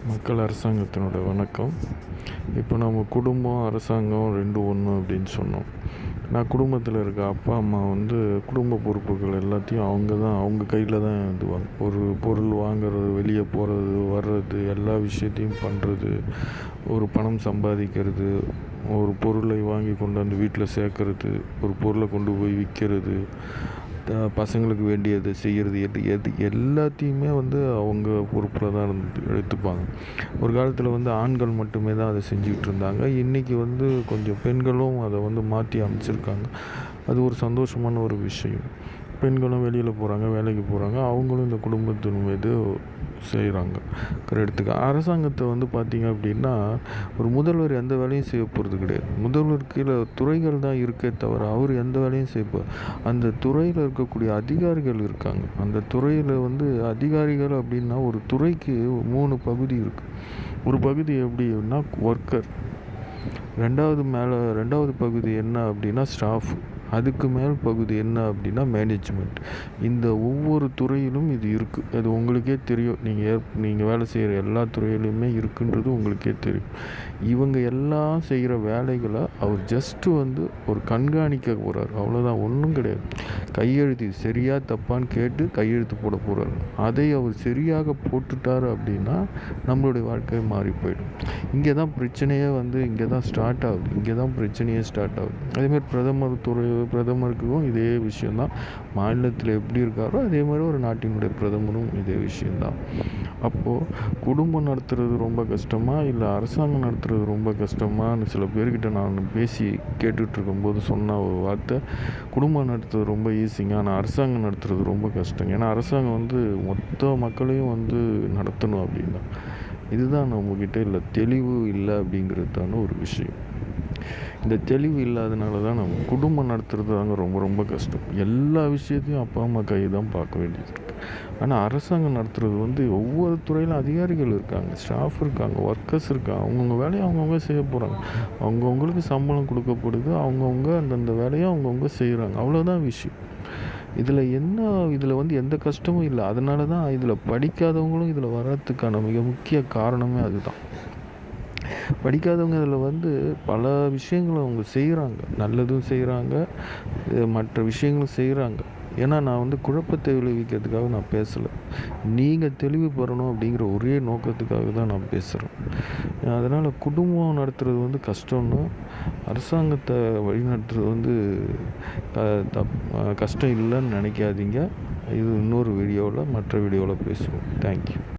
மக்கள் அரசாங்கத்தினோட வணக்கம். இப்போ நம்ம குடும்பம் அரசாங்கம் ரெண்டும் ஒன்று அப்படின்னு சொன்னோம். நான் குடும்பத்தில் இருக்க அப்பா அம்மா குடும்ப பொறுப்புகள் எல்லாத்தையும் அவங்க கையில் தான் எழுதுவாங்க. ஒரு பொருள் வாங்குறது, வெளியே போகிறது, வர்றது, எல்லா விஷயத்தையும் பண்ணுறது, ஒரு பணம் சம்பாதிக்கிறது, ஒரு பொருளை வாங்கி கொண்டு வந்து வீட்டில் சேர்க்கறது, ஒரு பொருளை கொண்டு போய் விற்கிறது, பசங்களுக்கு வேண்டியது செய்கிறது, எது எல்லாத்தையுமே அவங்க பொறுப்பில் தான் எடுத்துப்பாங்க. ஒரு காலத்தில் ஆண்கள் மட்டுமே தான் அதை செஞ்சுக்கிட்டு இருந்தாங்க. இன்றைக்கி கொஞ்சம் பெண்களும் அதை மாற்றி அமைச்சிருக்காங்க. அது ஒரு சந்தோஷமான ஒரு விஷயம். பெண்களும் வெளியில் போகிறாங்க, வேலைக்கு போகிறாங்க, அவங்களும் இந்த குடும்பத்தின் மீது செய்கிறாங்க. எடுத்துக்க அரசாங்கத்தை பார்த்திங்க அப்படின்னா, ஒரு முதல்வர் எந்த வேலையும் செய்ய போகிறது கிடையாது. முதல்வர் கீழே துறைகள் தான் இருக்கே தவிர அவர் எந்த வேலையும் செய்யப்போம். அந்த துறையில் இருக்கக்கூடிய அதிகாரிகள் இருக்காங்க. அந்த துறையில் அதிகாரிகள் அப்படின்னா ஒரு துறைக்கு 3 பகுதி இருக்குது. ஒரு பகுதி எப்படின்னா ஒர்க்கர், ரெண்டாவது பகுதி என்ன அப்படின்னா ஸ்டாஃப், அதுக்கு மேல் பகுதி என்ன அப்படின்னா மேனேஜ்மெண்ட். இந்த ஒவ்வொரு துறையிலும் இது இருக்குது. அது உங்களுக்கே தெரியும். நீங்கள் வேலை செய்கிற எல்லா துறையிலுமே இருக்குன்றது உங்களுக்கே தெரியும். இவங்க எல்லாம் செய்கிற வேலைகளை அவர் ஜஸ்ட்டு ஒரு கண்காணிக்க போகிறார், அவ்வளோதான். ஒன்றும் கிடையாது. கையெழுத்து சரியாக தப்பான்னு கேட்டு கையெழுத்து போட போகிறார். அதை அவர் சரியாக போட்டுட்டார் அப்படின்னா நம்மளுடைய வாழ்க்கை மாறி போயிடும். இங்கே தான் பிரச்சனையே இங்கே தான் ஸ்டார்ட் ஆகுது. அதேமாதிரி பிரதமருக்கும் இதே விஷயந்தான். மாநிலத்தில் எப்படி இருக்காரோ அதே மாதிரி ஒரு நாட்டினுடைய பிரதமரும் இதே விஷயந்தான். அப்போது குடும்பம் நடத்துறது ரொம்ப கஷ்டமா இல்லை அரசாங்கம் நடத்துறது ரொம்ப கஷ்டமானு சில பேர்கிட்ட நான் பேசி கேட்டுட்ருக்கும்போது சொன்ன ஒரு வார்த்தை, குடும்பம் நடத்துறது ரொம்ப ஈஸிங்க, ஆனால் அரசாங்கம் நடத்துறது ரொம்ப கஷ்டங்க. ஏன்னா அரசாங்கம் மொத்த மக்களையும் நடத்தணும் அப்படின்னா. இதுதான் நம்மக்கிட்ட இல்லை, தெளிவு இல்லை அப்படிங்கிறது தான ஒரு விஷயம். இந்த தெளிவு இல்லாதனால தான் நம்ம குடும்பம் நடத்துறது தாங்க ரொம்ப ரொம்ப கஷ்டம். எல்லா விஷயத்தையும் அப்பா அம்மா கை தான் பார்க்க வேண்டியது இருக்குது. ஆனால் அரசாங்கம் நடத்துறது ஒவ்வொரு துறையிலும் அதிகாரிகள் இருக்காங்க, ஸ்டாஃப் இருக்காங்க, ஒர்க்கர்ஸ் இருக்காங்க. அவங்கவுங்க வேலையை அவங்கவுங்க செய்ய போகிறாங்க. அவங்கவுங்களுக்கு சம்பளம் கொடுக்கப்படுது, அவங்கவுங்க அந்தந்த வேலையை அவங்கவுங்க செய்கிறாங்க. அவ்வளோதான் விஷயம். இதில் எந்த கஷ்டமும் இல்லை. அதனால தான் இதில் படிக்காதவங்களும் இதில் வர்றதுக்கான மிக முக்கிய காரணமே அதுதான். படிக்காதவங்க இதில் பல விஷயங்களை அவங்க செய்கிறாங்க, நல்லதும் செய்கிறாங்க, மற்ற விஷயங்களும் செய்கிறாங்க. ஏன்னா நான் குழப்பத்தை விளைவிக்கிறதுக்காக நான் பேசலை. நீங்கள் தெளிவு பெறணும் அப்படிங்கிற ஒரே நோக்கத்துக்காக தான் நான் பேசுகிறேன். அதனால் குடும்பம் நடத்துறது கஷ்டம்னு, அரசாங்கத்தை வழிநடத்துறது கஷ்டம் இல்லைன்னு நினைக்காதீங்க. இது இன்னொரு மற்ற வீடியோவில் பேசுவோம். தேங்க்யூ.